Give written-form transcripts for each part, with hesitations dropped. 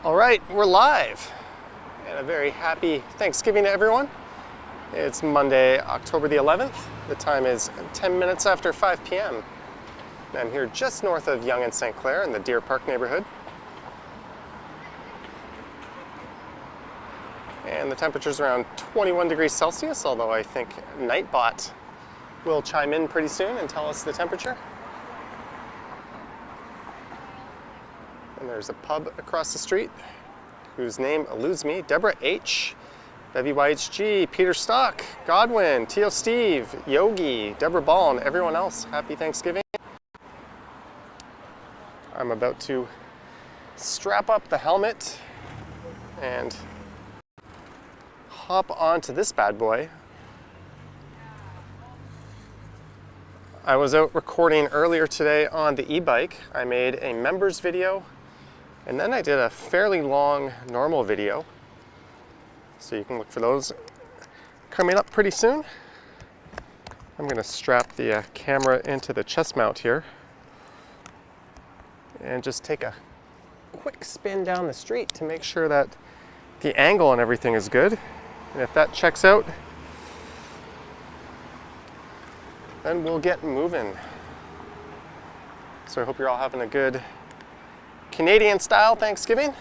All right, we're live, and a very happy Thanksgiving to everyone. It's Monday, October the 11th. The time is 10 minutes after 5 p.m. And I'm here just north of Yonge and St. Clair in the Deer Park neighborhood. And the temperature's around 21 degrees Celsius, although I think Nightbot will chime in pretty soon and tell us the temperature. And there's a pub across the street whose name eludes me. Deborah H., Bevy YHG, Peter Stock, Godwin, Tio Steve, Yogi, Deborah Ball, and everyone else. Happy Thanksgiving. I'm about to strap up the helmet and hop onto this bad boy. I was out recording earlier today on the e-bike. I made a members video, and then I did a fairly long normal video. So you can look for those coming up pretty soon. I'm going to strap the camera into the chest mount here and just take a quick spin down the street to make sure that the angle and everything is good. And if that checks out, then we'll get moving. So I hope you're all having a good Canadian style Thanksgiving.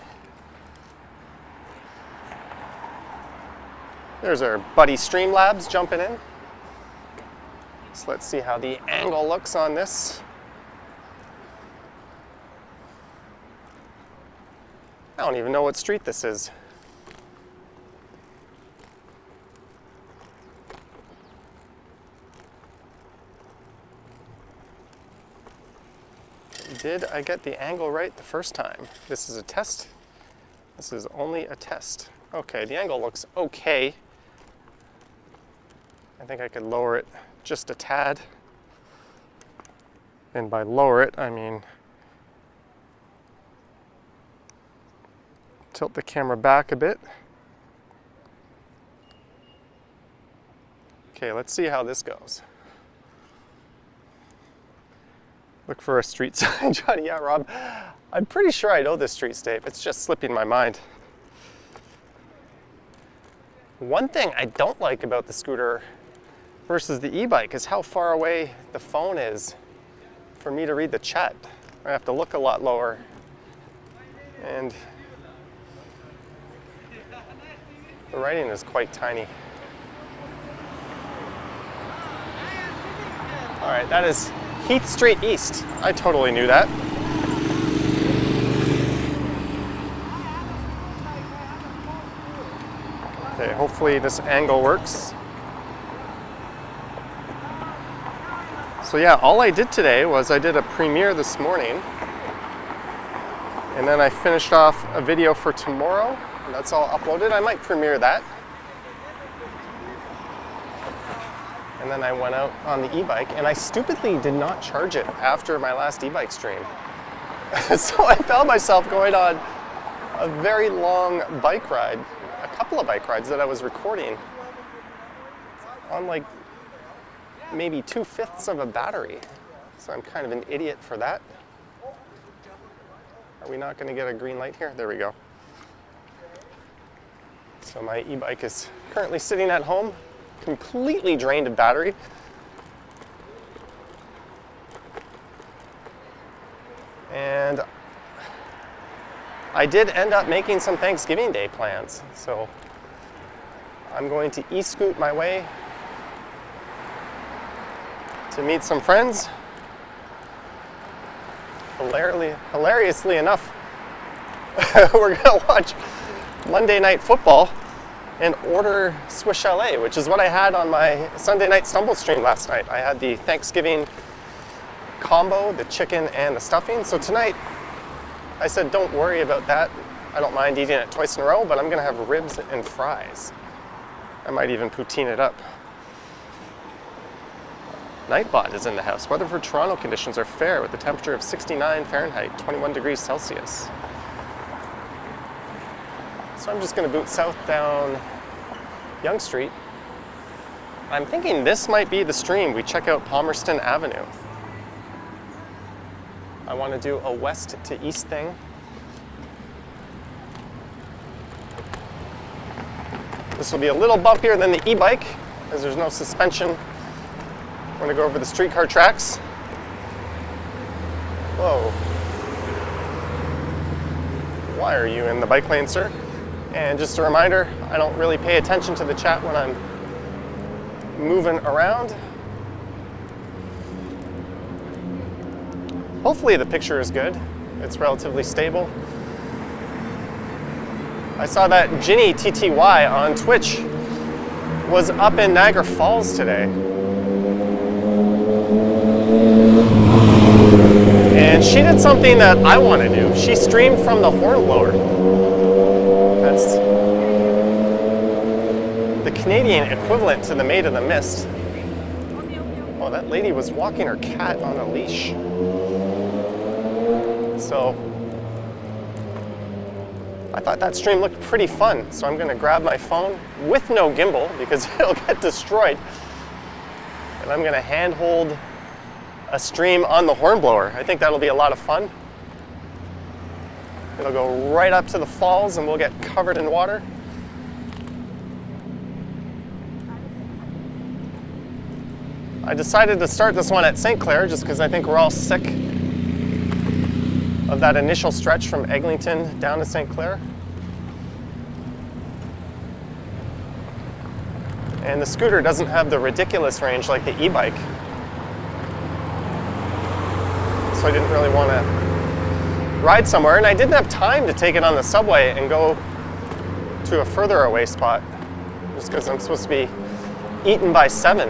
There's our buddy Streamlabs jumping in. So let's see how the angle looks on this. I don't even know what street this is. Did I get the angle right the first time? This is a test. This is only a test. Okay, the angle looks okay. I think I could lower it just a tad. And by lower it, I mean tilt the camera back a bit. Okay, let's see how this goes. Look for a street sign, Johnny. Yeah, Rob. I'm pretty sure I know this street state. It's just slipping my mind. One thing I don't like about the scooter versus the e-bike is how far away the phone is for me to read the chat. I have to look a lot lower. And the writing is quite tiny. All right, that is Heath Street East. I totally knew that. Okay, hopefully this angle works. So yeah, all I did today was I did a premiere this morning, and then I finished off a video for tomorrow, and that's all uploaded. I might premiere that. And then I went out on the e-bike, and I stupidly did not charge it after my last e-bike stream. So I found myself going on a very long bike ride, a couple of bike rides that I was recording on like maybe 2/5 of a battery. So I'm kind of an idiot for that. Are we not going to get a green light here? There we go. So my e-bike is currently sitting at home, completely drained of battery. And I did end up making some Thanksgiving Day plans. So I'm going to e-scoot my way to meet some friends. Hilariously enough, we're going to watch Monday Night Football and order Swiss Chalet, which is what I had on my Sunday night stumble stream last night. I had the Thanksgiving combo, the chicken and the stuffing. So tonight, I said, don't worry about that. I don't mind eating it twice in a row, but I'm gonna have ribs and fries. I might even poutine it up. Nightbot is in the house. Weather for Toronto conditions are fair with a temperature of 69 Fahrenheit, 21 degrees Celsius. So I'm just going to boot south down Yonge Street. I'm thinking this might be the stream we check out Palmerston Avenue. I want to do a west to east thing. This will be a little bumpier than the e-bike, as there's no suspension. We're going to go over the streetcar tracks. Whoa. Why are you in the bike lane, sir? And just a reminder, I don't really pay attention to the chat when I'm moving around. Hopefully the picture is good. It's relatively stable. I saw that Ginny TTY on Twitch was up in Niagara Falls today. And she did something that I want to do. She streamed from the Hornblower. That's the Canadian equivalent to the Maid of the Mist. Oh, that lady was walking her cat on a leash. So I thought that stream looked pretty fun, so I'm going to grab my phone with no gimbal because it'll get destroyed, and I'm going to handhold a stream on the Hornblower. I think that'll be a lot of fun. It'll go right up to the falls and we'll get covered in water. I decided to start this one at St. Clair just because I think we're all sick of that initial stretch from Eglinton down to St. Clair. And the scooter doesn't have the ridiculous range like the e-bike. So I didn't really want to ride somewhere, and I didn't have time to take it on the subway and go to a further away spot just because I'm supposed to be eaten by 7.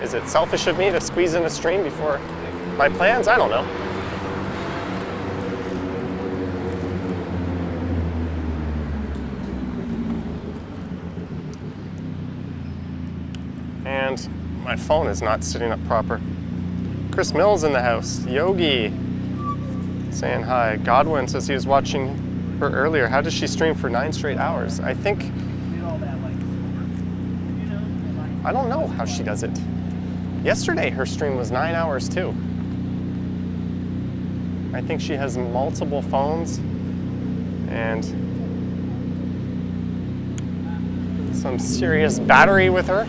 Is it selfish of me to squeeze in a stream before my plans? I don't know. And my phone is not sitting up proper. Chris Mills in the house. Yogi saying hi. Godwin says he was watching her earlier. How does she stream for 9 straight hours? I don't know how she does it. Yesterday her stream was 9 hours too. I think she has multiple phones and some serious battery with her.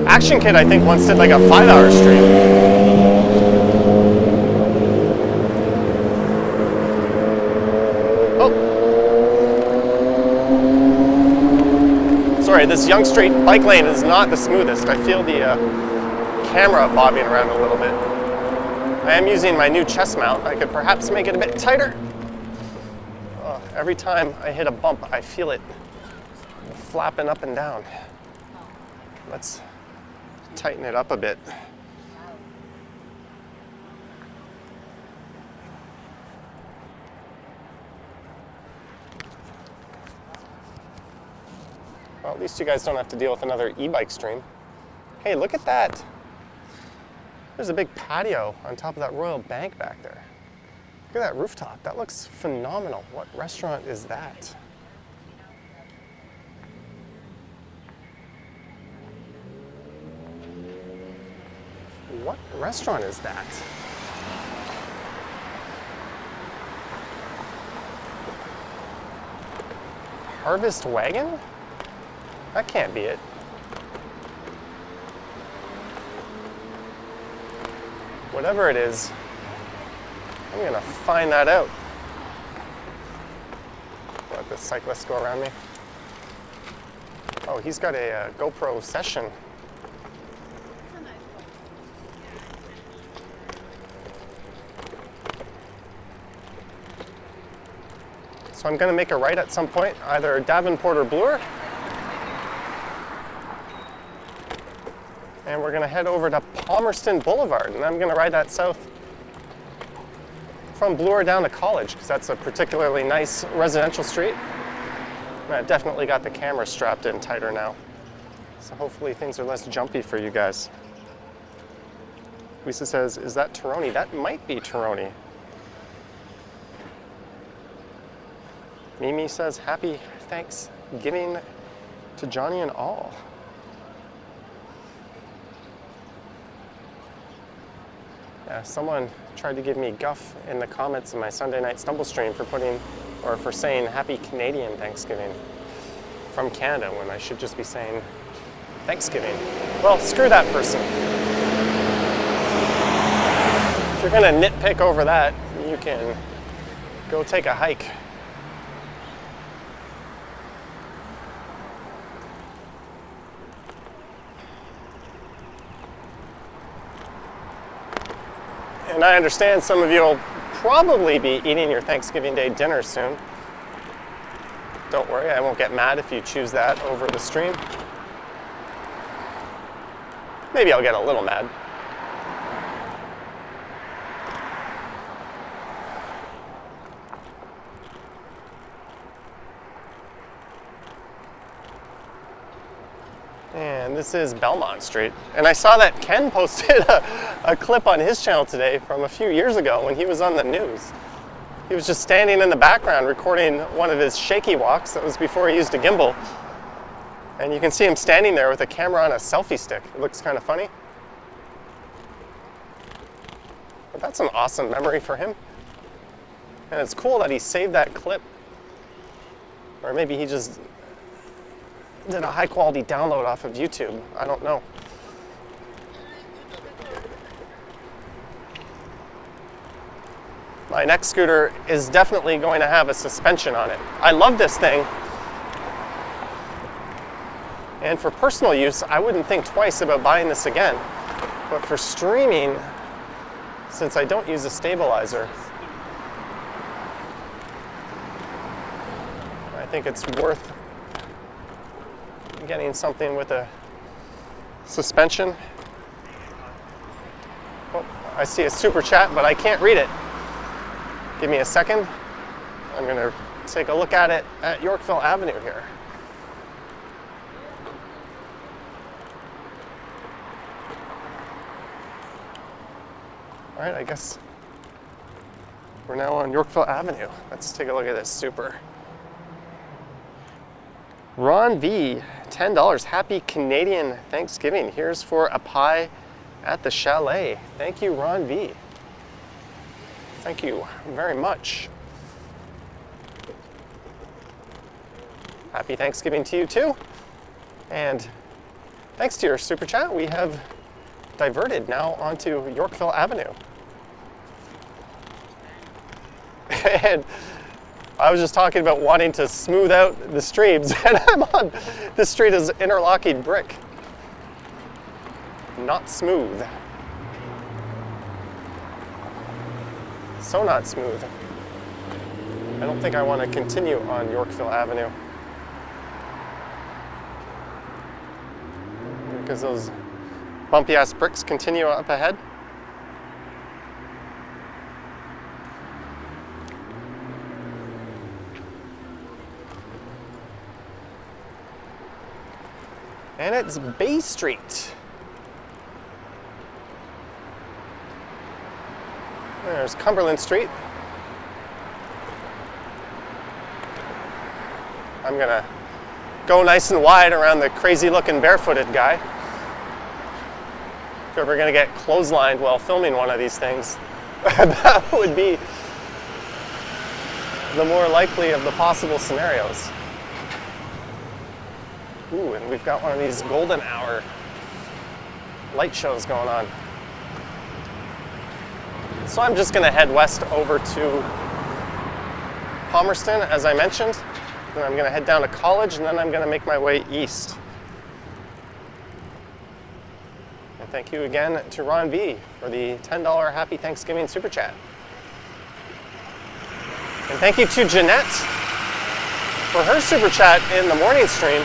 Action Kid, I think, once did like a 5-hour stream. Oh. Sorry, this Yonge Street bike lane is not the smoothest. I feel the camera bobbing around a little bit. I am using my new chest mount. I could perhaps make it a bit tighter. Every time I hit a bump, I feel it flapping up and down. Let's tighten it up a bit. Well, at least you guys don't have to deal with another e-bike stream. Hey, look at that. There's a big patio on top of that Royal Bank back there. Look at that rooftop. That looks phenomenal. What restaurant is that? What restaurant is that? Harvest Wagon? That can't be it. Whatever it is, I'm gonna find that out. Let the cyclist go around me. Oh, he's got a GoPro session. So I'm going to make a right at some point, either Davenport or Bloor. And we're going to head over to Palmerston Boulevard, and I'm going to ride that south from Bloor down to College, because that's a particularly nice residential street. And I definitely got the camera strapped in tighter now. So hopefully things are less jumpy for you guys. Lisa says, is that Toroni? That might be Toroni. Mimi says, happy Thanksgiving to Johnny and all. Yeah, someone tried to give me guff in the comments in my Sunday night stumble stream for saying Happy Canadian Thanksgiving from Canada when I should just be saying Thanksgiving. Well, screw that person. If you're gonna nitpick over that, you can go take a hike. And I understand some of you will probably be eating your Thanksgiving Day dinner soon. Don't worry, I won't get mad if you choose that over the stream. Maybe I'll get a little mad. And this is Belmont Street. And I saw that Ken posted a clip on his channel today from a few years ago when he was on the news. He was just standing in the background recording one of his shaky walks. That was before he used a gimbal. And you can see him standing there with a camera on a selfie stick. It looks kind of funny. But that's an awesome memory for him. And it's cool that he saved that clip. Or maybe he just did a high quality download off of YouTube. I don't know. My next scooter is definitely going to have a suspension on it. I love this thing. And for personal use, I wouldn't think twice about buying this again. But for streaming, since I don't use a stabilizer, I think it's worth getting something with a suspension. Oh, I see a super chat, but I can't read it. Give me a second. I'm going to take a look at it at Yorkville Avenue here. All right, I guess we're now on Yorkville Avenue. Let's take a look at this super. Ron V, $10. Happy Canadian Thanksgiving. Here's for a pie at the chalet. Thank you, Ron V. Thank you very much. Happy Thanksgiving to you too. And thanks to your super chat, we have diverted now onto Yorkville Avenue. And I was just talking about wanting to smooth out the streams, and I'm on, this street is interlocking brick. Not smooth. So not smooth. I don't think I want to continue on Yorkville Avenue, because those bumpy ass bricks continue up ahead. And it's Bay Street. There's Cumberland Street. I'm gonna go nice and wide around the crazy looking barefooted guy. If you're ever gonna get clotheslined while filming one of these things, that would be the more likely of the possible scenarios. Ooh, and we've got one of these golden hour light shows going on. So I'm just gonna head west over to Palmerston, as I mentioned. Then I'm gonna head down to College, and then I'm gonna make my way east. And thank you again to Ron V for the $10 Happy Thanksgiving Super Chat. And thank you to Jeanette for her Super Chat in the morning stream,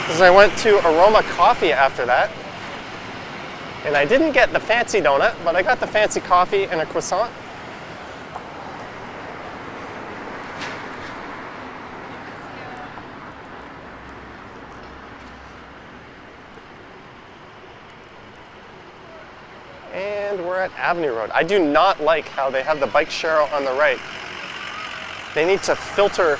because I went to Aroma Coffee after that. And I didn't get the fancy donut, but I got the fancy coffee and a croissant. And we're at Avenue Road. I do not like how they have the bike share on the right. They need to filter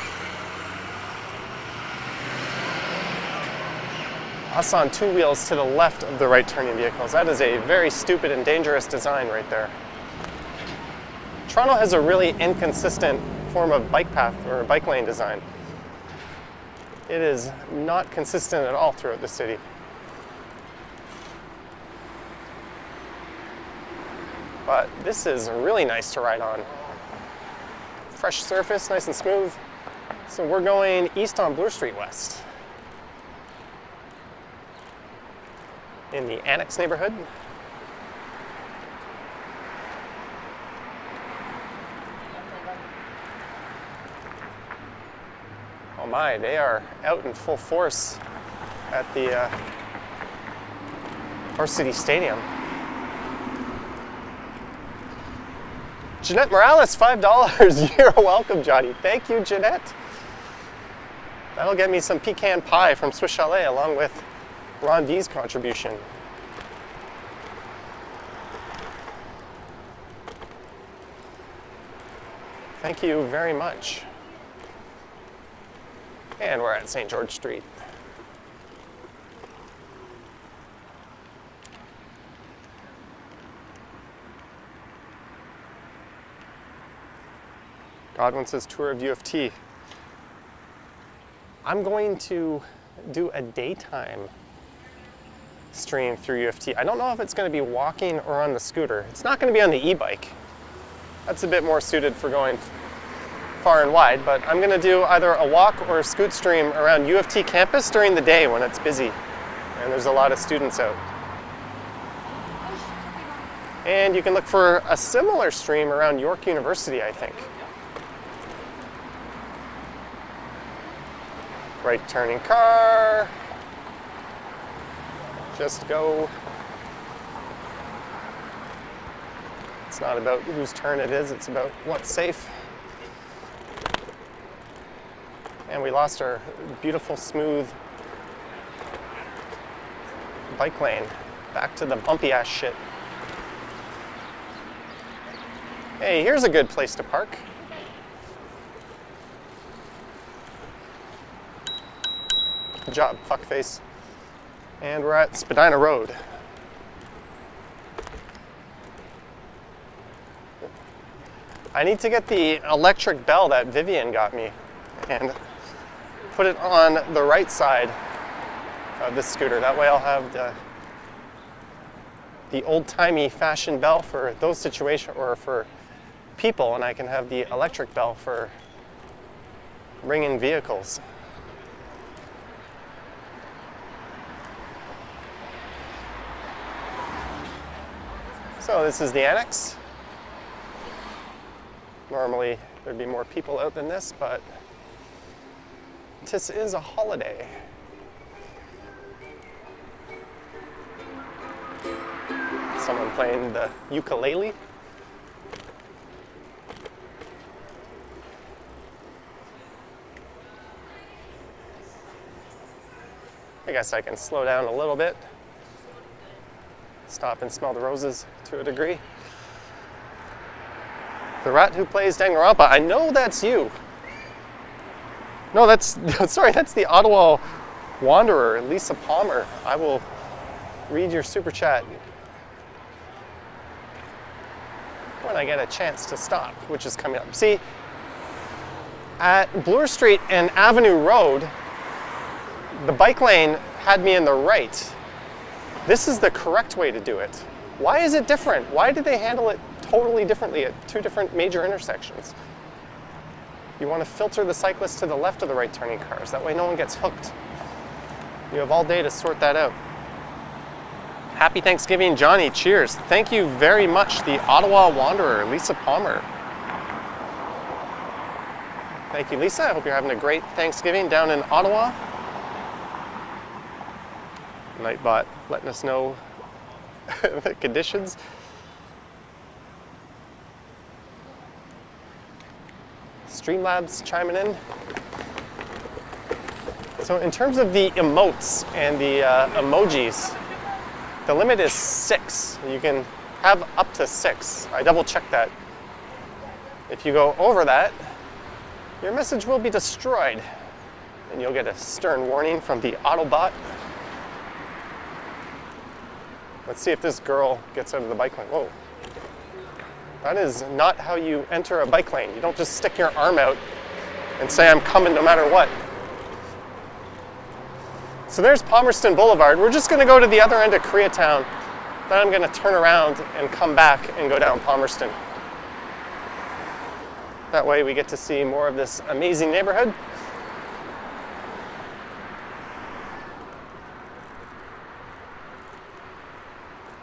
us on two wheels to the left of the right turning vehicles. That is a very stupid and dangerous design right there. Toronto has a really inconsistent form of bike path or bike lane design. It is not consistent at all throughout the city. But this is really nice to ride on. Fresh surface, nice and smooth. So we're going east on Bloor Street West. In the Annex neighborhood. Oh my, they are out in full force at the Varsity Stadium. Jeanette Morales, $5. You're welcome, Johnny. Thank you, Jeanette. That'll get me some pecan pie from Swiss Chalet along with Ron D's contribution. Thank you very much. And we're at St. George Street. Godwin says tour of U of T. I'm going to do a daytime stream through U of T. I don't know if it's going to be walking or on the scooter. It's not going to be on the e-bike. That's a bit more suited for going far and wide, but I'm going to do either a walk or a scoot stream around U of T campus during the day when it's busy and there's a lot of students out. And you can look for a similar stream around York University, I think. Right turning car. Just go. It's not about whose turn it is, it's about what's safe. And we lost our beautiful, smooth bike lane. Back to the bumpy ass shit. Hey, here's a good place to park. Good job, fuckface. And we're at Spadina Road. I need to get the electric bell that Vivian got me and put it on the right side of the scooter. That way I'll have the old-timey fashion bell for those situations, or for people, and I can have the electric bell for ringing vehicles. So this is the Annex. Normally there'd be more people out than this, but this is a holiday. Someone playing the ukulele. I guess I can slow down a little bit. Stop and smell the roses to a degree. The rat who plays Danganronpa. I know that's you. No, that's, sorry, that's the Ottawa Wanderer, Lisa Palmer. I will read your super chat when I get a chance to stop, which is coming up. See, at Bloor Street and Avenue Road, the bike lane had me in the right. This is the correct way to do it. Why is it different? Why did they handle it totally differently at two different major intersections? You want to filter the cyclists to the left of the right turning cars. That way no one gets hooked. You have all day to sort that out. Happy Thanksgiving, Johnny. Cheers. Thank you very much, the Ottawa Wanderer, Lisa Palmer. Thank you, Lisa. I hope you're having a great Thanksgiving down in Ottawa. Nightbot letting us know the conditions. Streamlabs chiming in. So in terms of the emotes and the emojis, the limit is 6. You can have up to 6. I double checked that. If you go over that, your message will be destroyed. And you'll get a stern warning from the Autobot. Let's see if this girl gets out of the bike lane. Whoa. That is not how you enter a bike lane. You don't just stick your arm out and say, I'm coming no matter what. So there's Palmerston Boulevard. We're just going to go to the other end of Koreatown. Then I'm going to turn around and come back and go down Palmerston. That way we get to see more of this amazing neighborhood.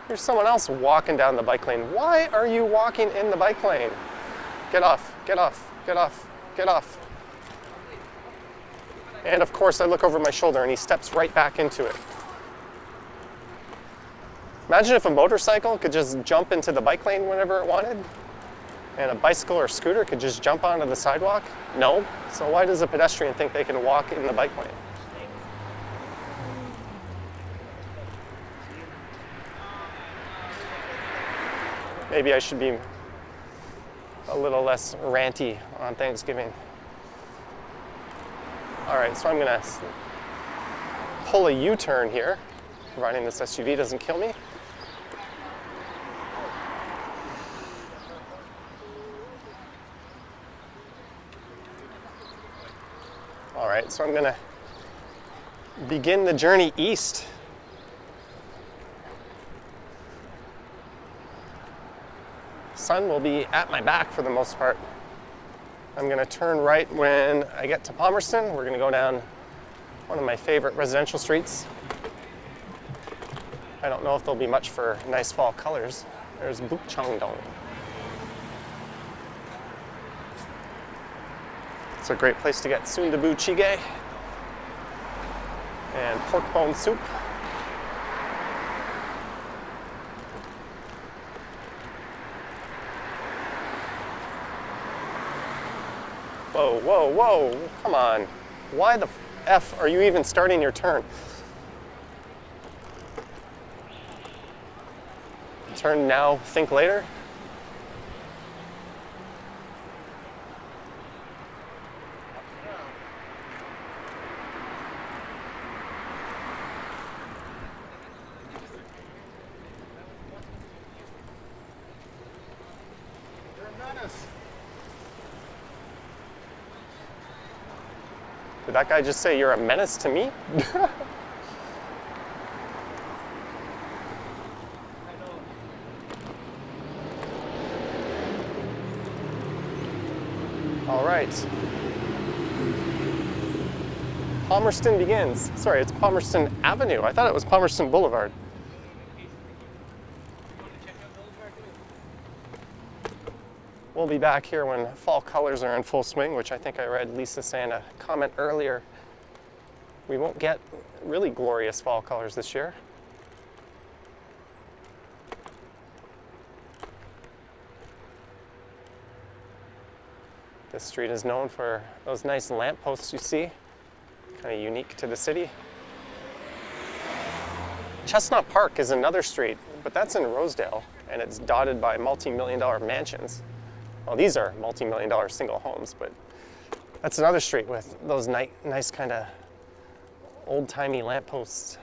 There's someone else walking down the bike lane. Why are you walking in the bike lane? Get off, get off, get off, get off. And of course I look over my shoulder and he steps right back into it. Imagine if a motorcycle could just jump into the bike lane whenever it wanted, and a bicycle or scooter could just jump onto the sidewalk? No. So why does a pedestrian think they can walk in the bike lane? Maybe I should be a little less ranty on Thanksgiving. All right, so I'm gonna pull a U-turn here, providing this SUV doesn't kill me. All right, so I'm gonna begin the journey east. Sun will be at my back for the most part. I'm gonna turn right when I get to Palmerston. We're gonna go down one of my favorite residential streets. I don't know if there'll be much for nice fall colors. There's Bukchangdong. It's a great place to get sundubu jjigae and pork bone soup. Whoa, whoa, whoa, come on. Why the F are you even starting your turn? Turn now, think later? Did that guy just say you're a menace to me? All right. Palmerston begins. Sorry, it's Palmerston Avenue. I thought it was Palmerston Boulevard. We'll be back here when fall colors are in full swing, which I think I read Lisa saying a comment earlier. We won't get really glorious fall colors this year. This street is known for those nice lampposts you see, kind of unique to the city. Chestnut Park is another street, but that's in Rosedale, and it's dotted by multi-million-dollar mansions. Well, these are multi-million-dollar single homes, but that's another street with those nice kind of old-timey lampposts.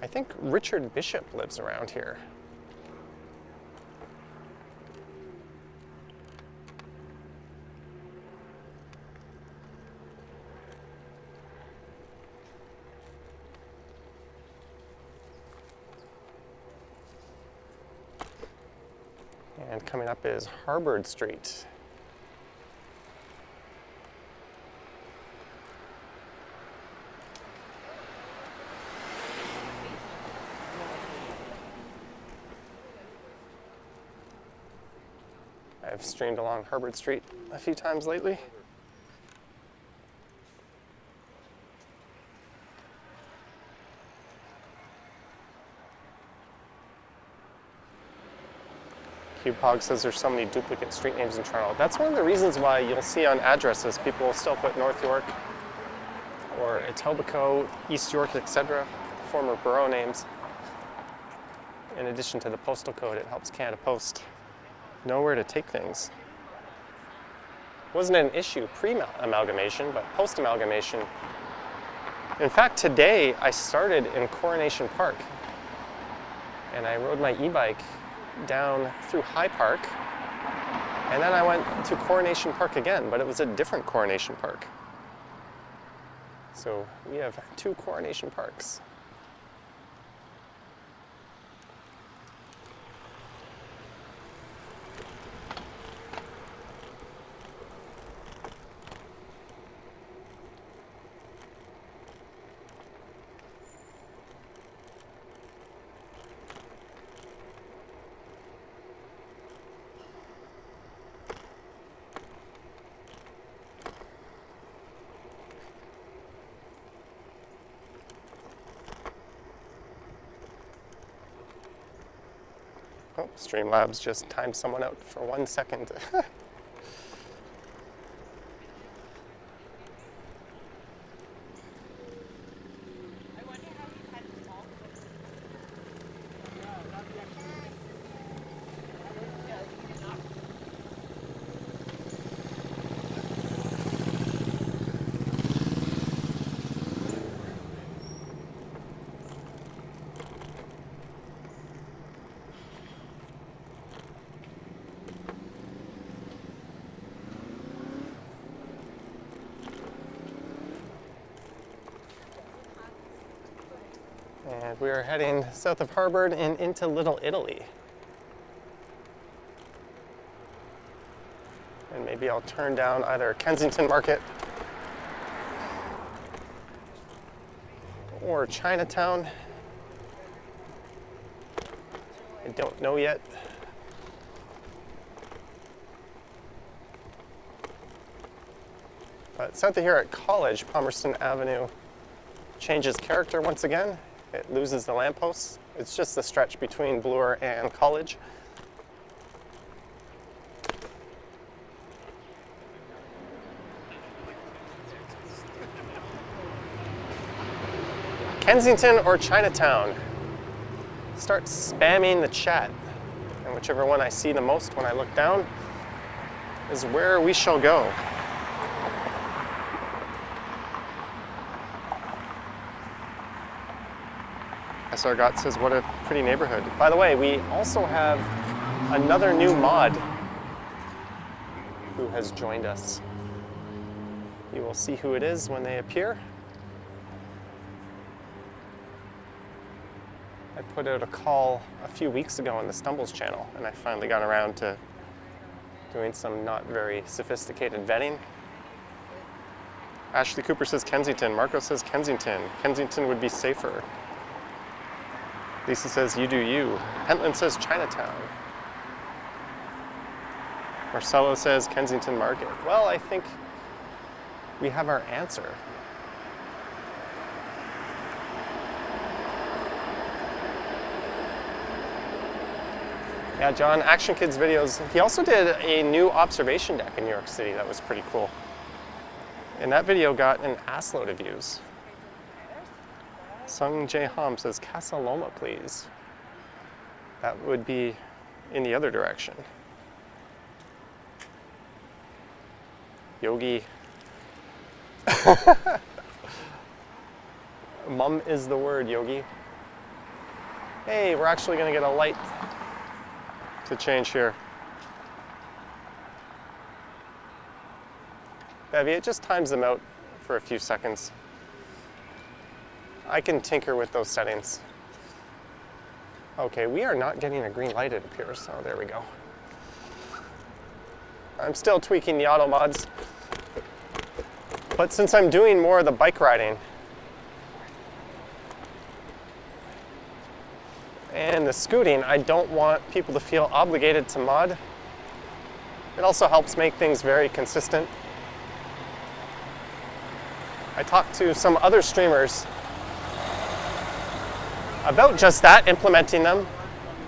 I think Richard Bishop lives around here. And coming up is Harvard Street. I've streamed along Harvard Street a few times lately. CubePog says there's so many duplicate street names in Toronto. That's one of the reasons why you'll see on addresses people will still put North York or Etobicoke, East York, etc., former borough names. In addition to the postal code, it helps Canada Post know where to take things. Wasn't an issue pre-amalgamation, but post-amalgamation. In fact, today I started in Coronation Park, and I rode my e-bike down through High Park, and then I went to Coronation Park again, but it was a different Coronation Park. So we have 2 Coronation Parks. Oh, Streamlabs just timed someone out for 1 second. And we are heading south of Harvard and into Little Italy. And maybe I'll turn down either Kensington Market or Chinatown. I don't know yet. But south of here at College, Palmerston Avenue changes character once again. It loses the lampposts. It's just the stretch between Bloor and College. Kensington or Chinatown? Start spamming the chat. And whichever one I see the most when I look down is where we shall go. SR Got says, what a pretty neighborhood. By the way, we also have another new mod who has joined us. You will see who it is when they appear. I put out a call a few weeks ago on the Stumbles channel, and I finally got around to doing some not very sophisticated vetting. Ashley Cooper says Kensington. Marco says Kensington. Kensington would be safer. Lisa says, you do you. Pentland says Chinatown. Marcelo says Kensington Market. Well, I think we have our answer. Yeah, John, Action Kids videos. He also did a new observation deck in New York City that was pretty cool. And that video got an assload of views. Sung J. Hom says, Casa Loma, please. That would be in the other direction. Yogi. Mum is the word, Yogi. Hey, we're actually going to get a light to change here. Bevy, it just times them out for a few seconds. I can tinker with those settings. Okay, we are not getting a green light, it appears. Oh, there we go. I'm still tweaking the auto mods. But since I'm doing more of the bike riding and the scooting, I don't want people to feel obligated to mod. It also helps make things very consistent. I talked to some other streamers about just that, implementing them,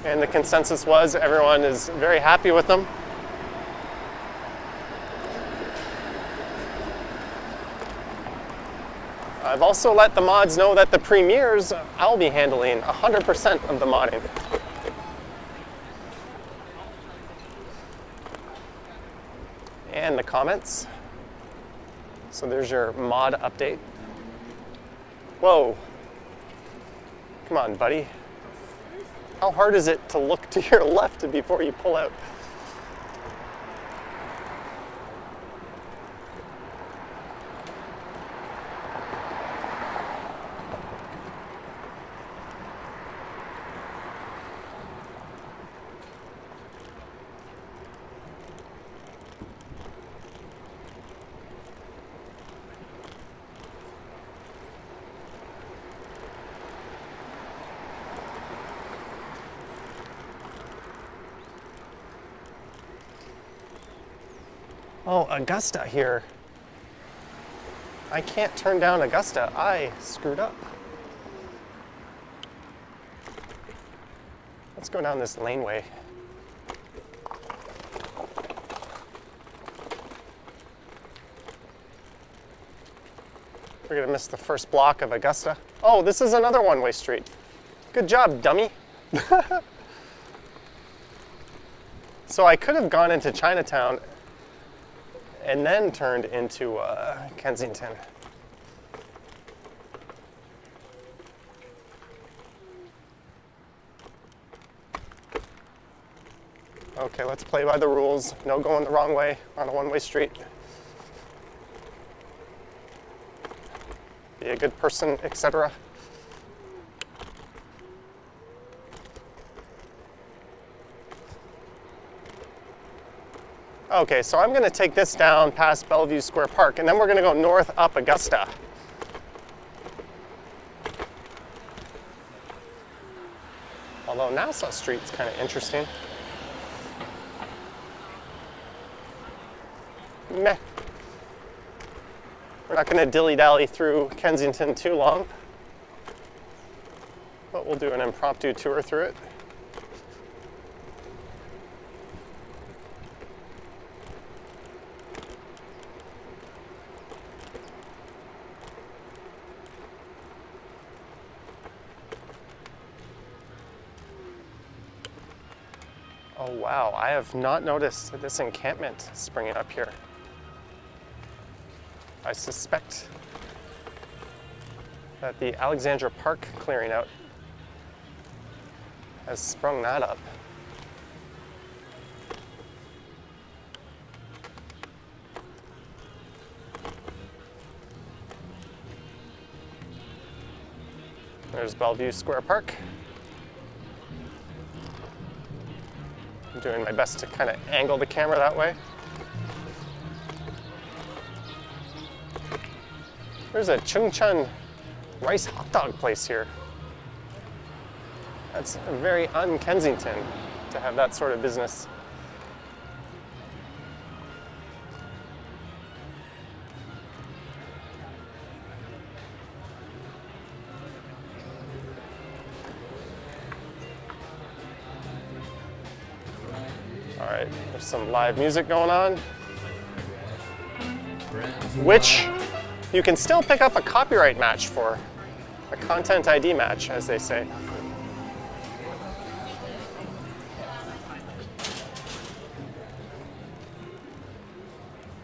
and the consensus was everyone is very happy with them. I've also let the mods know that the premieres, I'll be handling 100% of the modding. and the comments. So there's your mod update. Whoa. Come on, buddy. How hard is it to look to your left before you pull out? Oh, Augusta here. I can't turn down Augusta. I screwed up. Let's go down this laneway. We're gonna miss the first block of Augusta. Oh, this is another one-way street. Good job, dummy. So I could have gone into Chinatown and then turned into Kensington. Okay, let's play by the rules. No going the wrong way on a one-way street. Be a good person, etc. Okay, so I'm going to take this down past Bellevue Square Park, and then we're going to go north up Augusta. Although Nassau Street's kind of interesting. Meh. We're not going to dilly-dally through Kensington too long, but we'll do an impromptu tour through it. Oh wow, I have not noticed this encampment springing up here. I suspect that the Alexandra Park clearing out has sprung that up. There's Bellevue Square Park. I'm doing my best to kind of angle the camera that way. There's a Chung Chun rice hot dog place here. That's very un-Kensington to have that sort of business. All right, there's some live music going on, which you can still pick up a copyright match for, a content ID match, as they say.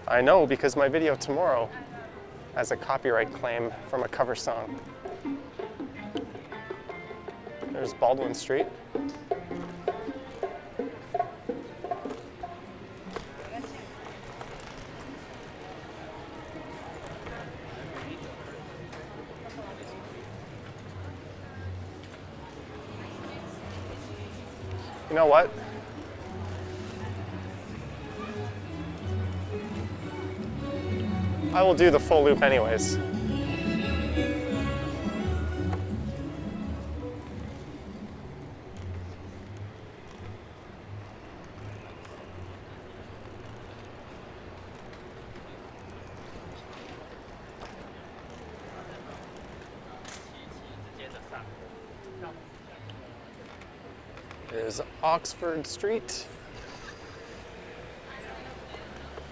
I know because my video tomorrow has a copyright claim from a cover song. There's Baldwin Street. You know what? I will do the full loop anyways. There's Oxford Street.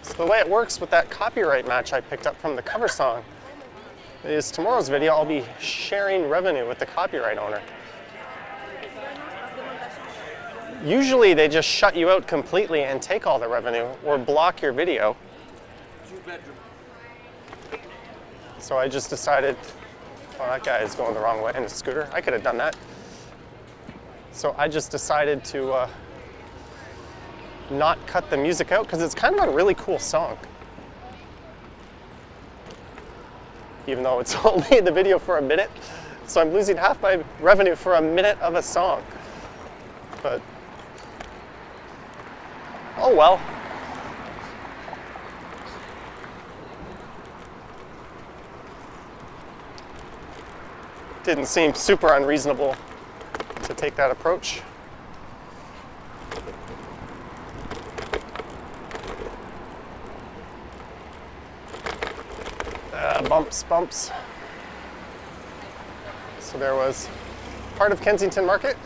So the way it works with that copyright match I picked up from the cover song is tomorrow's video I'll be sharing revenue with the copyright owner. Usually they just shut you out completely and take all the revenue or block your video. So I just decided, well, that guy is going the wrong way in his scooter. I could have done that. So I just decided to not cut the music out because it's kind of a really cool song. Even though it's only the video for a minute. So I'm losing half my revenue for a minute of a song. But, oh well. Didn't seem super unreasonable to take that approach. Bumps. So there was part of Kensington Market.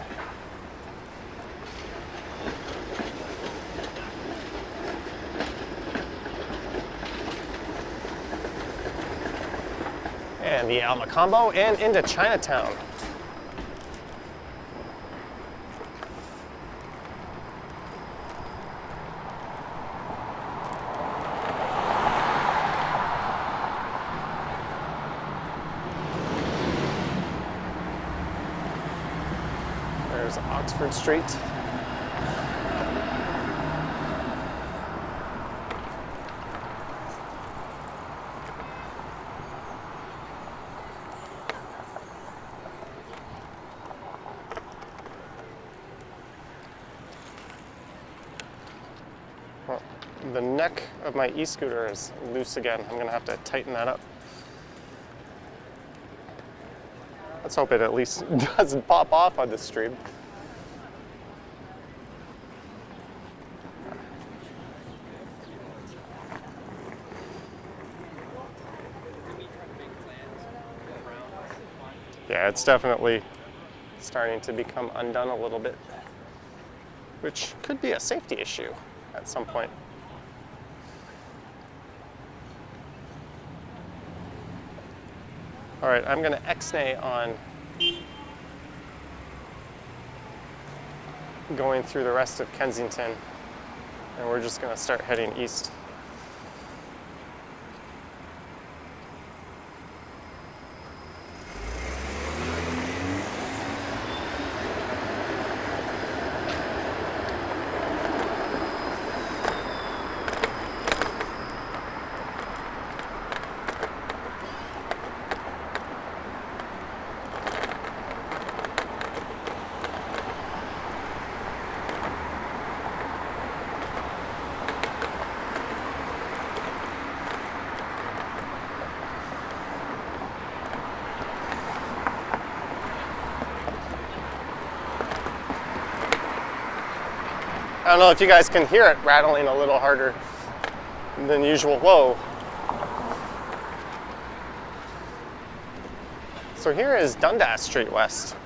And the Alma Combo and into Chinatown. There's Oxford Street. Well, the neck of my e-scooter is loose again. I'm gonna have to tighten that up. Let's hope it at least doesn't pop off on this stream. Yeah, it's definitely starting to become undone a little bit, which could be a safety issue at some point. All right, I'm gonna X-nay on going through the rest of Kensington, and we're just gonna start heading east. I don't know if you guys can hear it rattling a little harder than usual. Whoa. So here is Dundas Street West.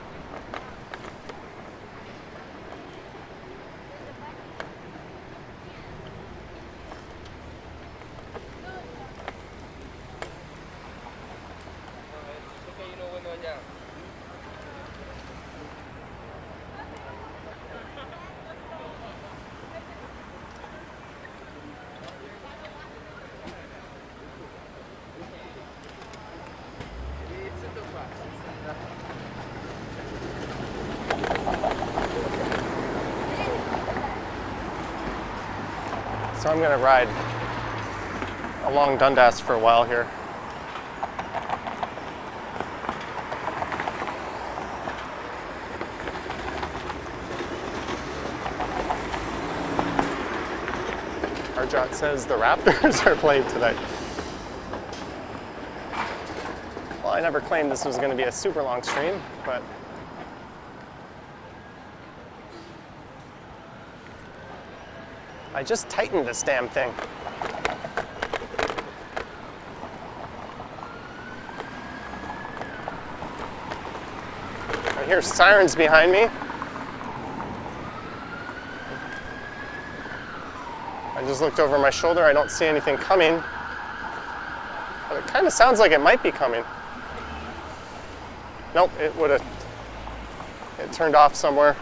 So I'm gonna ride along Dundas for a while here. Arjot says the Raptors are playing tonight. Well, I never claimed this was gonna be a super long stream, but I just tightened this damn thing. I hear sirens behind me. I just looked over my shoulder. I don't see anything coming. But it kind of sounds like it might be coming. Nope, it turned off somewhere.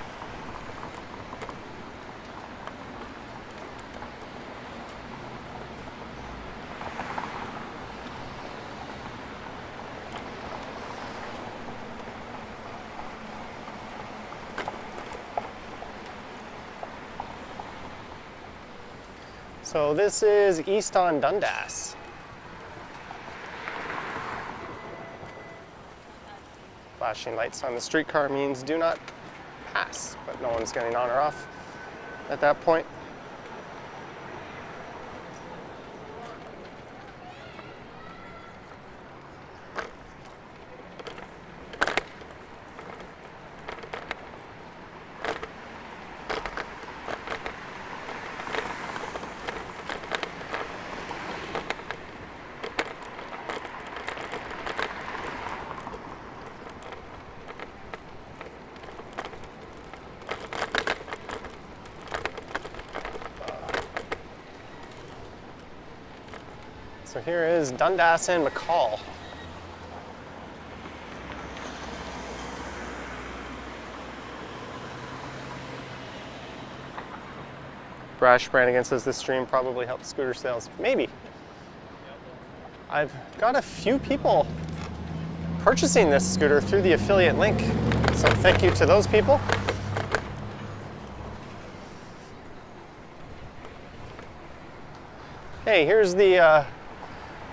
So this is east on Dundas. Flashing lights on the streetcar means do not pass, but no one's getting on or off at that point. So here is Dundas and McCall. Brash Brannigan says this stream probably helped scooter sales. Maybe. I've got a few people purchasing this scooter through the affiliate link, so thank you to those people. Hey, here's the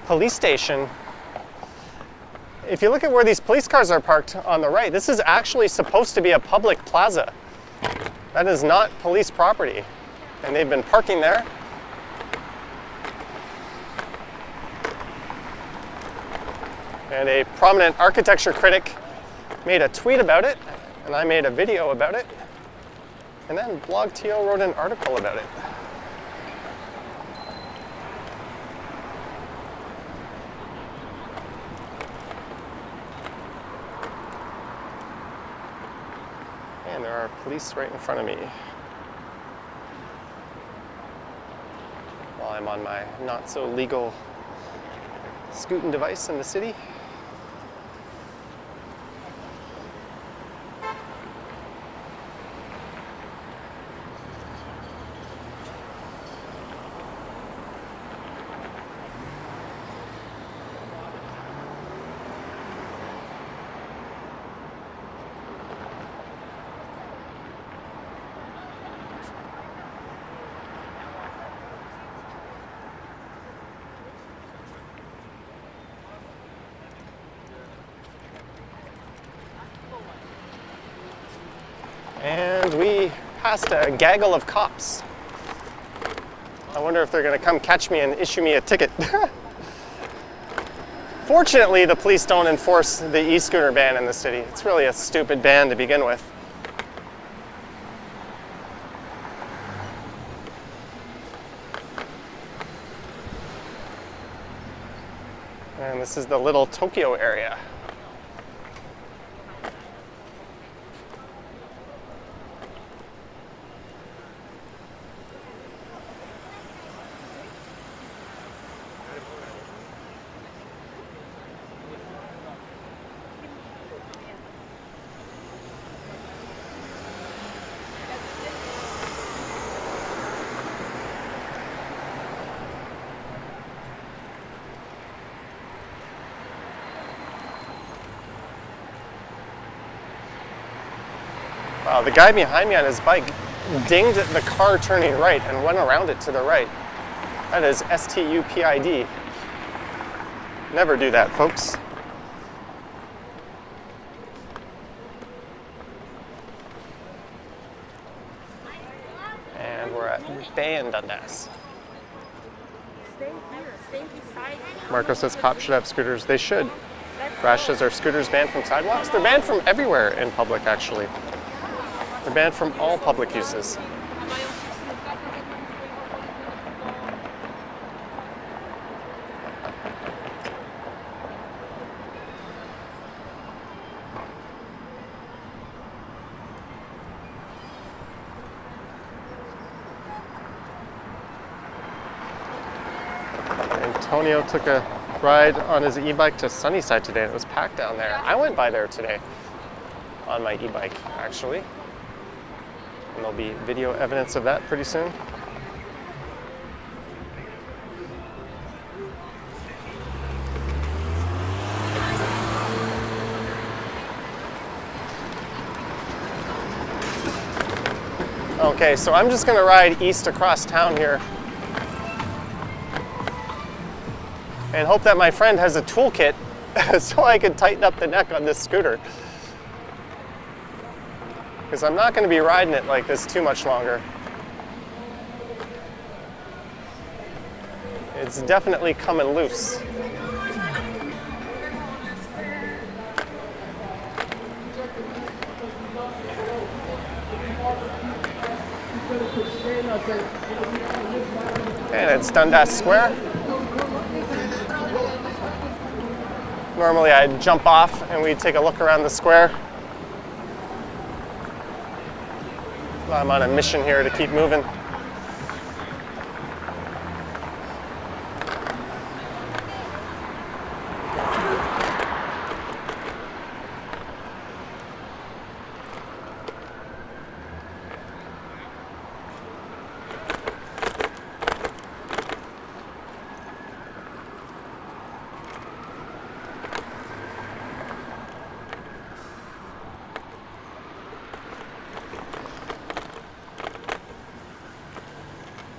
police station. If you look at where these police cars are parked on the right, this is actually supposed to be a public plaza. That is not police property. And they've been parking there. And a prominent architecture critic made a tweet about it, and I made a video about it. And then BlogTO wrote an article about it. And there are police right in front of me while I'm on my not so legal scooting device in the city. And we passed a gaggle of cops. I wonder if they're going to come catch me and issue me a ticket. Fortunately, the police don't enforce the e-scooter ban in the city. It's really a stupid ban to begin with. And this is the Little Tokyo area. Wow, the guy behind me on his bike dinged the car turning right and went around it to the right. That is STUPID. Never do that, folks. And we're at Bay and Dundas. Marco says cops should have scooters. They should. Rash says, are scooters banned from sidewalks? They're banned from everywhere in public, actually. They're banned from all public uses. Antonio took a ride on his e-bike to Sunnyside today. It was packed down there. I went by there today on my e-bike, actually. And there'll be video evidence of that pretty soon. Okay, so I'm just gonna ride east across town here and hope that my friend has a toolkit so I can tighten up the neck on this scooter. Because I'm not going to be riding it like this too much longer. It's definitely coming loose. And it's Dundas Square. Normally I'd jump off and we'd take a look around the square. I'm on a mission here to keep moving.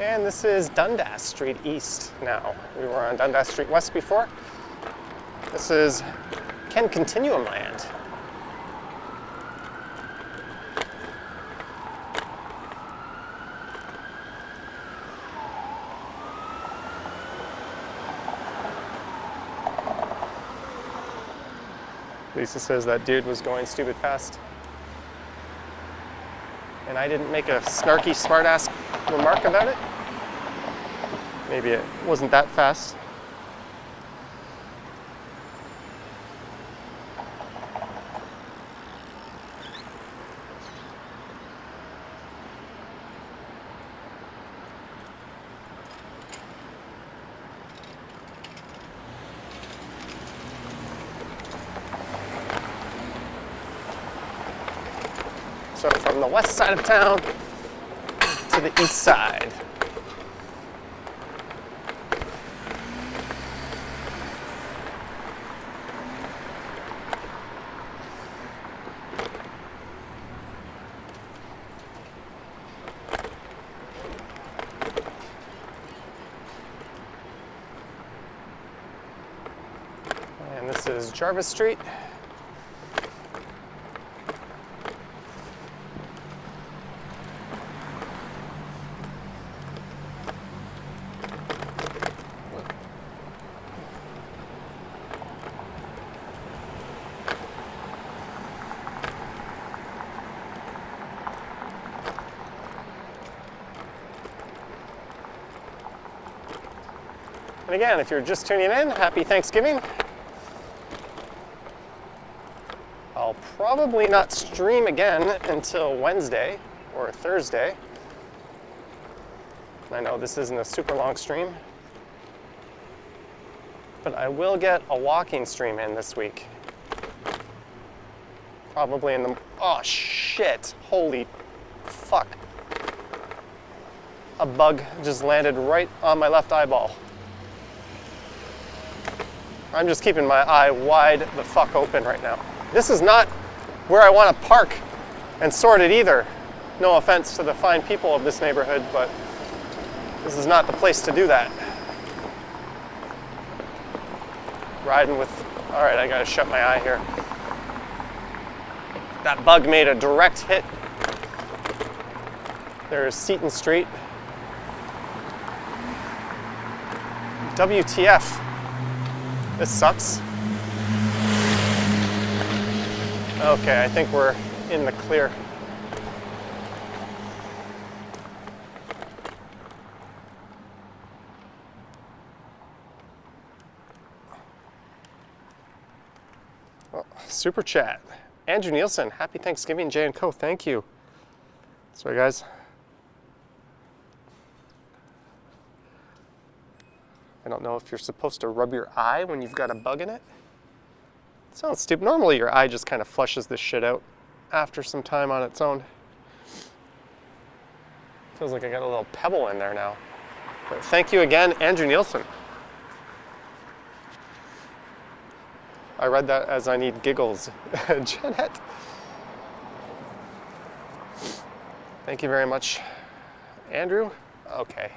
And this is Dundas Street East now. We were on Dundas Street West before. This is Ken Continuum Land. Lisa says that dude was going stupid fast. And I didn't make a snarky, smart-ass remark about it. Maybe it wasn't that fast. So from the west side of town to the east side. And this is Jarvis Street. And again, if you're just tuning in, happy Thanksgiving. I'll probably not stream again until Wednesday or Thursday. I know this isn't a super long stream, but I will get a walking stream in this week. Probably in the, oh shit, holy fuck. A bug just landed right on my left eyeball. I'm just keeping my eye wide the fuck open right now. This is not where I want to park and sort it either. No offense to the fine people of this neighborhood, but this is not the place to do that. Riding with, all right, I gotta shut my eye here. That bug made a direct hit. There's Seton Street. WTF. This sucks. Okay, I think we're in the clear. Oh, super chat. Andrew Nielsen, happy Thanksgiving, Jay and Co. Thank you. Sorry, guys. I don't know if you're supposed to rub your eye when you've got a bug in it. It sounds stupid. Normally your eye just kind of flushes this shit out after some time on its own. Feels like I got a little pebble in there now. But thank you again, Andrew Nielsen. I read that as I need giggles. Janet. Thank you very much, Andrew. Okay.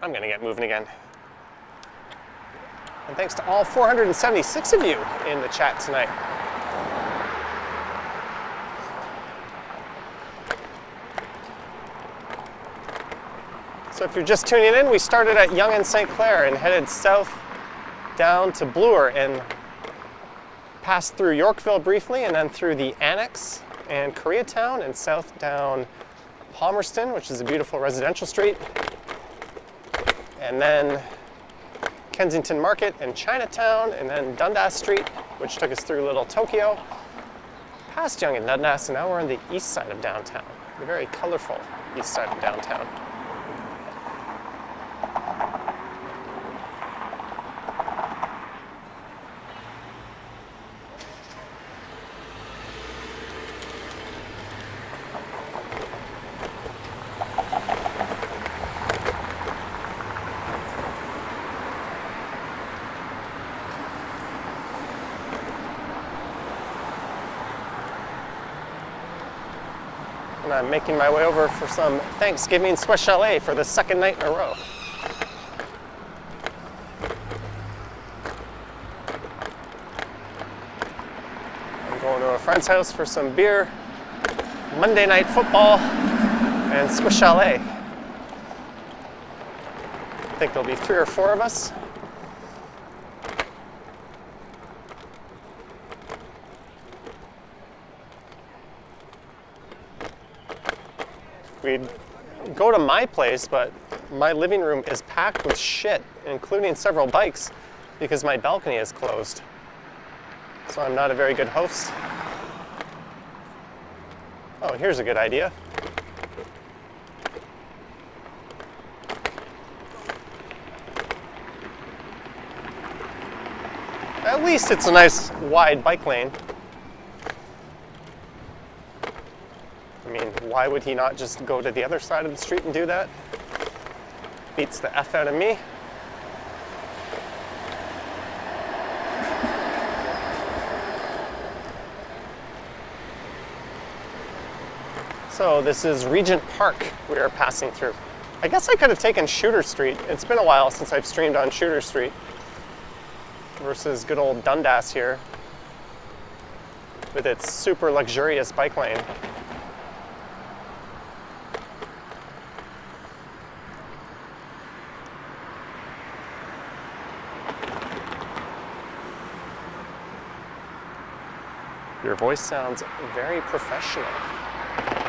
I'm gonna get moving again. And thanks to all 476 of you in the chat tonight. So if you're just tuning in, we started at Yonge and St. Clair and headed south down to Bloor and passed through Yorkville briefly and then through the Annex and Koreatown and south down Palmerston, which is a beautiful residential street. And then Kensington Market and Chinatown, and then Dundas Street, which took us through Little Tokyo, past Yonge and Dundas, and now we're on the east side of downtown, the very colorful east side of downtown. And I'm making my way over for some Thanksgiving Swiss chalet for the second night in a row. I'm going to a friend's house for some beer, Monday night football, and Swiss chalet. I think there'll be 3 or 4 of us. We'd go to my place, but my living room is packed with shit, including several bikes, because my balcony is closed. So I'm not a very good host. Oh, here's a good idea. At least it's a nice wide bike lane. I mean, why would he not just go to the other side of the street and do that? Beats the F out of me. So this is Regent Park we are passing through. I guess I could have taken Shooter Street. It's been a while since I've streamed on Shooter Street versus good old Dundas here with its super luxurious bike lane. Your voice sounds very professional.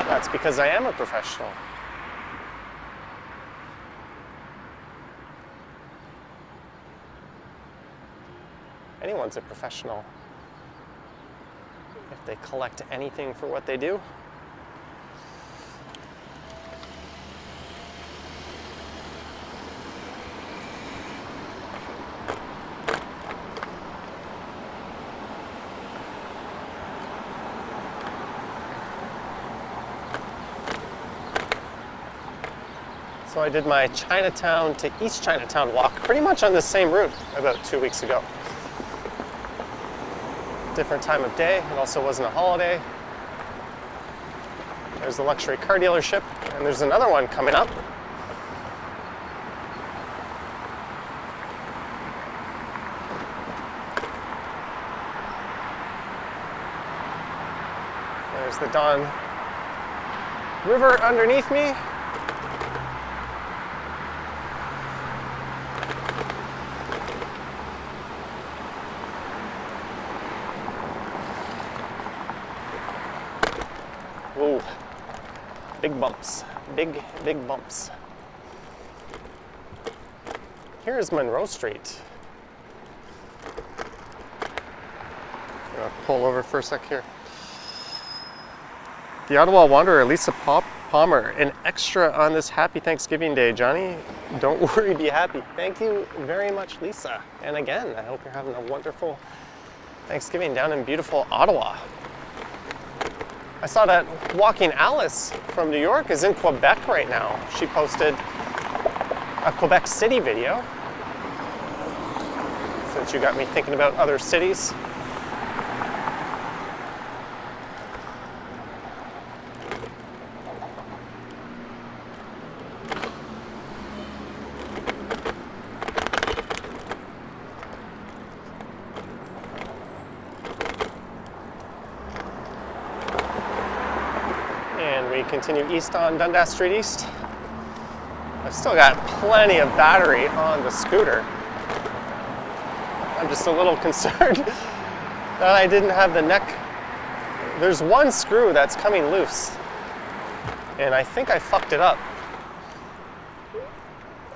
That's because I am a professional. Anyone's a professional if they collect anything for what they do. So I did my Chinatown to East Chinatown walk pretty much on the same route about 2 weeks ago. Different time of day. It also wasn't a holiday. There's the luxury car dealership, and there's another one coming up. There's the Don River underneath me. Whoa, big bumps, big bumps. Here's Monroe Street. I'm gonna pull over for a sec here. The Ottawa Wanderer, Lisa Palmer, an extra on this happy Thanksgiving Day. Johnny, don't worry, be happy. Thank you very much, Lisa. And again, I hope you're having a wonderful Thanksgiving down in beautiful Ottawa. I saw that Walking Alice from New York is in Quebec right now. She posted a Quebec City video. Since you got me thinking about other cities. continue east on Dundas Street East. I've still got plenty of battery on the scooter. I'm just a little concerned that I didn't have the neck. There's one screw that's coming loose, and I think I fucked it up.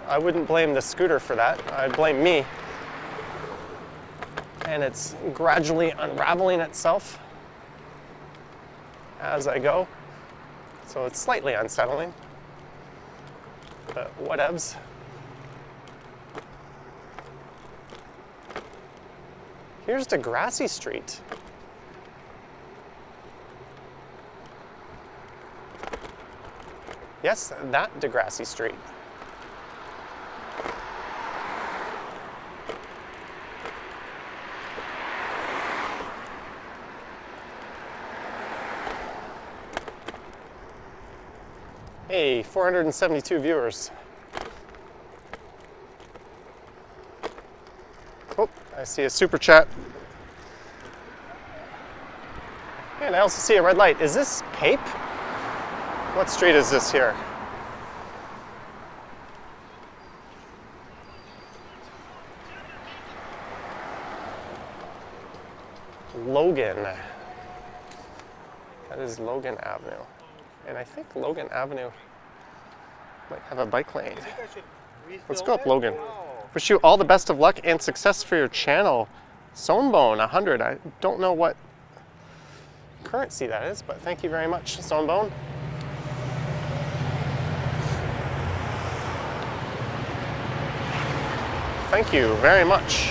I wouldn't blame the scooter for that. I'd blame me. And it's gradually unraveling itself as I go. So it's slightly unsettling, but whatevs. Here's Degrassi Street. Yes, that Degrassi Street. Hey, 472 viewers. Oh, I see a super chat. And I also see a red light. Is this Pape? What street is this here? Logan. That is Logan Avenue. And I think Logan Avenue might have a bike lane. Let's go up Logan. Wish you all the best of luck and success for your channel. Sonebone 100. I don't know what currency that is, but thank you very much, Sonebone. Thank you very much.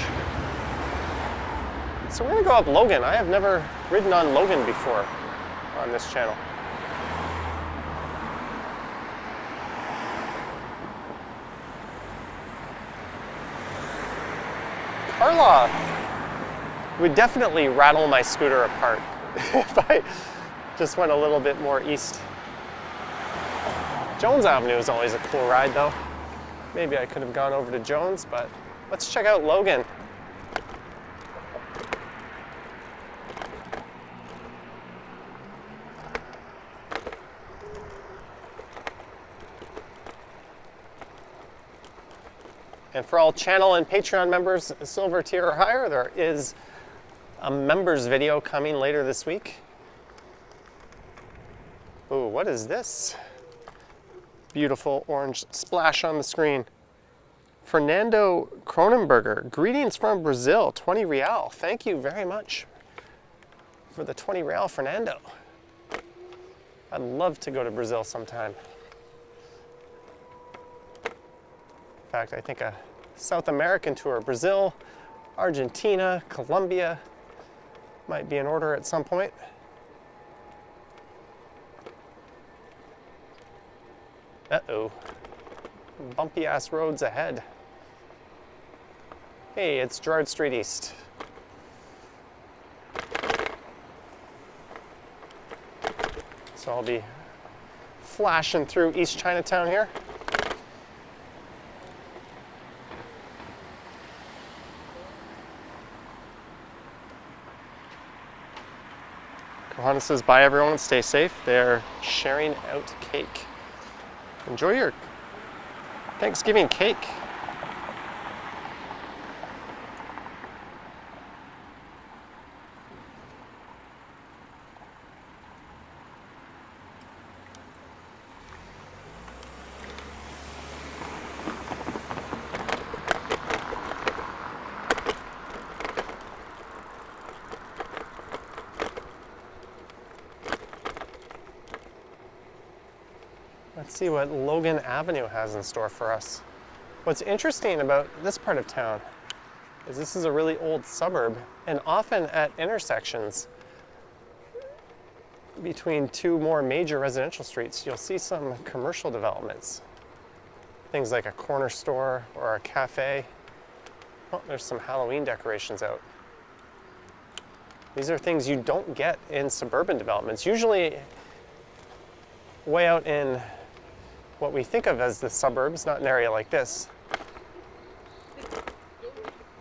So we're gonna go up Logan. I have never ridden on Logan before on this channel. Carla would definitely rattle my scooter apart if I just went a little bit more east. Jones Avenue is always a cool ride though. Maybe I could have gone over to Jones, but let's check out Logan. And for all channel and Patreon members, silver tier or higher, there is a members video coming later this week. Ooh, what is this? Beautiful orange splash on the screen. Fernando Cronenberger, greetings from Brazil, 20 real. Thank you very much for the 20 real, Fernando. I'd love to go to Brazil sometime. In fact, I think a South American tour, Brazil, Argentina, Colombia, might be in order at some point. Uh-oh, bumpy ass roads ahead. Hey, it's Gerrard Street East. So I'll be flashing through East Chinatown here. Kohana says, bye everyone and stay safe. They're sharing out cake. Enjoy your Thanksgiving cake. Let's see what Logan Avenue has in store for us. What's interesting about this part of town is this is a really old suburb, and often at intersections between two more major residential streets, you'll see some commercial developments. Things like a corner store or a cafe. Oh, there's some Halloween decorations out. These are things you don't get in suburban developments. Usually way out in what we think of as the suburbs, not an area like this,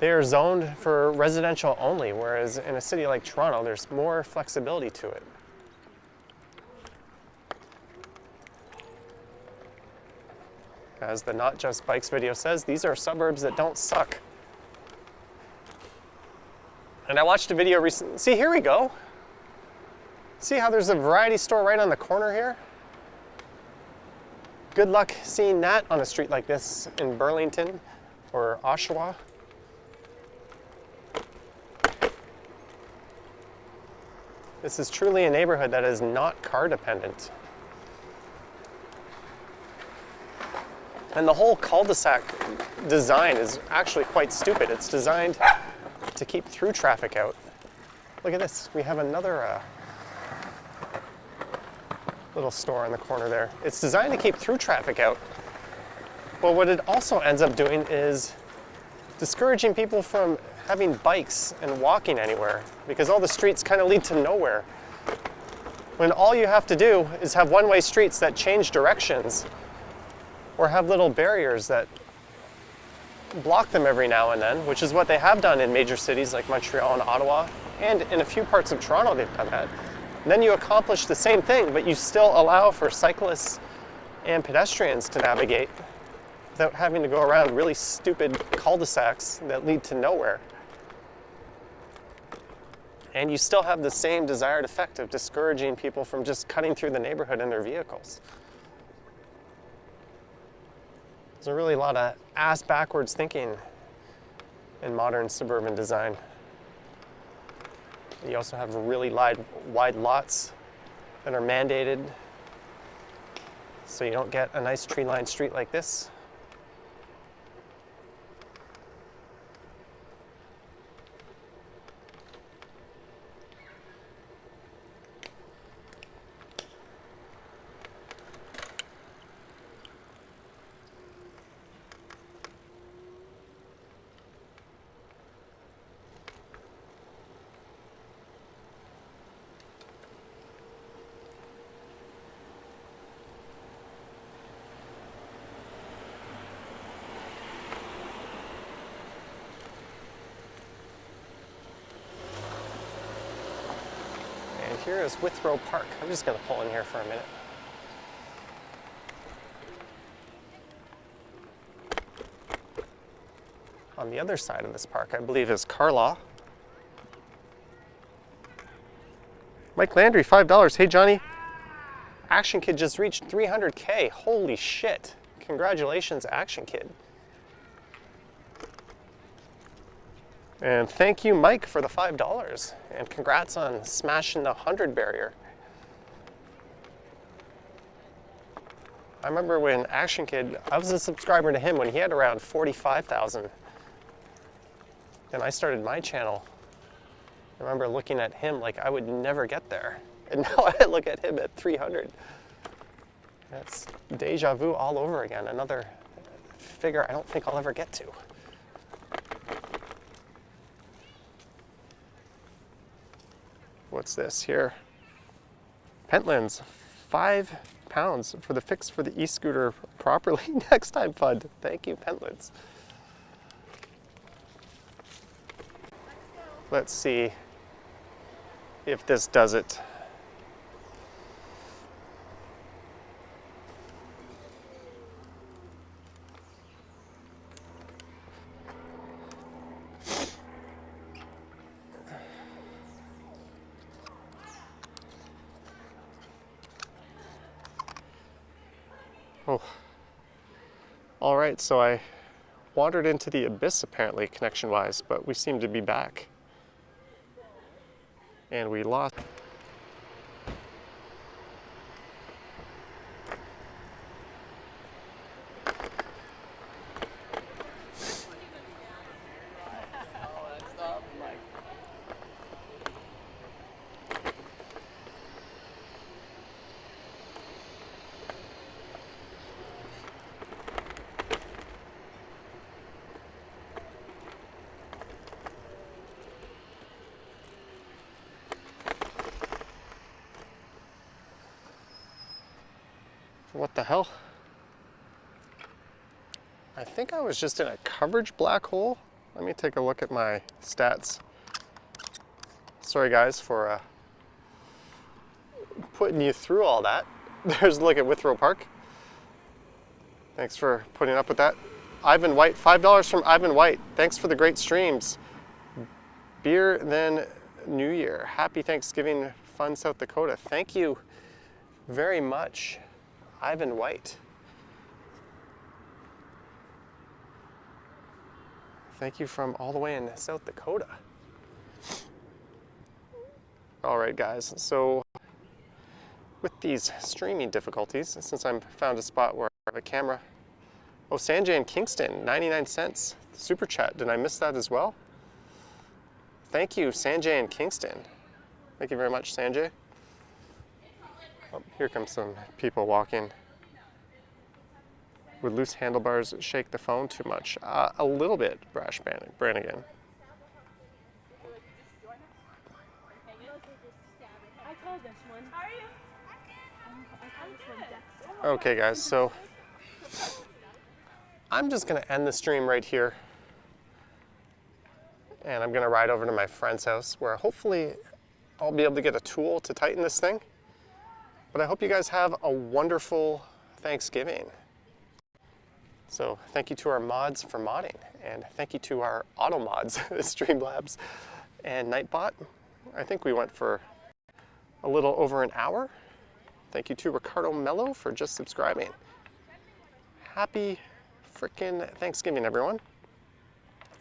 they are zoned for residential only, whereas in a city like Toronto, there's more flexibility to it. As the Not Just Bikes video says, these are suburbs that don't suck. And I watched a video recently. See, here we go. See how there's a variety store right on the corner here? Good luck seeing that on a street like this in Burlington or Oshawa. This is truly a neighborhood that is not car dependent. And the whole cul-de-sac design is actually quite stupid. It's designed to keep through traffic out. Look at this. We have another little store in the corner there. It's designed to keep through traffic out. But what it also ends up doing is discouraging people from having bikes and walking anywhere, because all the streets kind of lead to nowhere. When all you have to do is have one-way streets that change directions, or have little barriers that block them every now and then, which is what they have done in major cities like Montreal and Ottawa, and in a few parts of Toronto they've done that. And then you accomplish the same thing, but you still allow for cyclists and pedestrians to navigate without having to go around really stupid cul-de-sacs that lead to nowhere. And you still have the same desired effect of discouraging people from just cutting through the neighborhood in their vehicles. There's really a lot of ass-backwards thinking in modern suburban design. You also have really wide lots that are mandated, so you don't get a nice tree-lined street like this. Here is Withrow Park. I'm just going to pull in here for a minute. On the other side of this park, I believe, is Carlaw. Mike Landry, $5. Hey, Johnny. Action Kid just reached 300K. Holy shit. Congratulations, Action Kid. And thank you, Mike, for the $5. And congrats on smashing the 100 barrier. I remember when Action Kid, I was a subscriber to him when he had around 45,000. And I started my channel. I remember looking at him like I would never get there. And now I look at him at 300. That's deja vu all over again. Another figure I don't think I'll ever get to. What's this here? Pentlands, £5 for the fix for the e-scooter properly next time fund. Thank you, Pentlands. Let's see if this does it. Oh. All right, so I wandered into the abyss apparently connection-wise, but we seem to be back. And we lost. What the hell? I think I was just in a coverage black hole. Let me take a look at my stats. Sorry guys for putting you through all that. There's a look at Withrow Park. Thanks for putting up with that. Ivan White, $5 from Ivan White. Thanks for the great streams. Beer then New Year. Happy Thanksgiving, fun South Dakota. Thank you very much, Ivan White. Thank you from all the way in South Dakota. All right, guys, so with these streaming difficulties, since I've found a spot where I have a camera. Oh, Sanjay in Kingston, 99 cents. Super chat, did I miss that as well? Thank you, Sanjay in Kingston. Thank you very much, Sanjay. Oh, here comes some people walking. Would loose handlebars shake the phone too much? A little bit, Brash Brannigan. Okay, guys, so I'm just going to end the stream right here. And I'm going to ride over to my friend's house where hopefully I'll be able to get a tool to tighten this thing. But I hope you guys have a wonderful Thanksgiving. So thank you to our mods for modding, and thank you to our auto mods, Streamlabs and Nightbot. I think we went for a little over an hour. Thank you to Ricardo Mello for just subscribing. Happy frickin' Thanksgiving, everyone.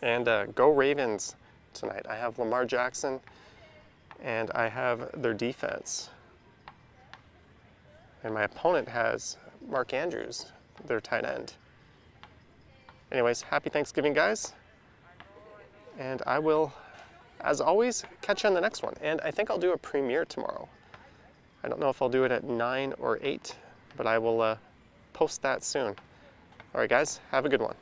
And go Ravens tonight. I have Lamar Jackson, and I have their defense. And my opponent has Mark Andrews, their tight end. Anyways, happy Thanksgiving, guys. And I will, as always, catch you on the next one. And I think I'll do a premiere tomorrow. I don't know if I'll do it at 9 or 8, but I will post that soon. All right, guys, have a good one.